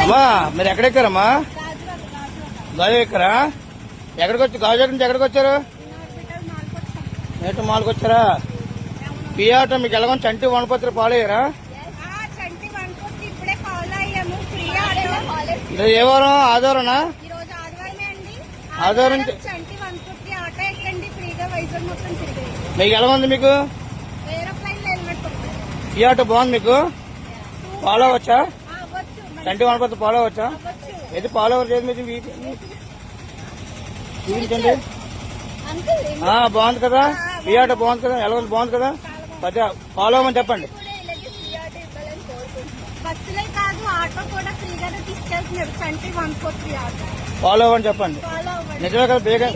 అమ్మా మీరు ఎక్కడెక్కారమ్మా? గాజు ఎక్కరా? ఎక్కడికి వచ్చి గాజు ఎక్కడి నుంచి ఎక్కడికి వచ్చారు? నేటి మాల్కి వచ్చారా? పియాటో మీకు ఎలాగో చంటి వనపత్రి పాలయ్యారా? ఏ వారం? ఆదివారనా? ఆదివారం మీకు ఎలా ఉంది? మీకు పియాటో బాగుంది. మీకు ఫాలో అవచ్చా? చంటి వనపత్రి ఫాలో అవచ్చా? ఏది ఫాలో అవర్ చేసి మీరు చూపించండి. బాగుంది కదా? పియాటో బాగుంది కదా? ఎలా ఉంది? బాగుంది కదా? కొద్దిగా ఫాలో అవ్వమని చెప్పండి. ఫాలో అవ్వని చెప్పండి. నిజమే కదా? బేగా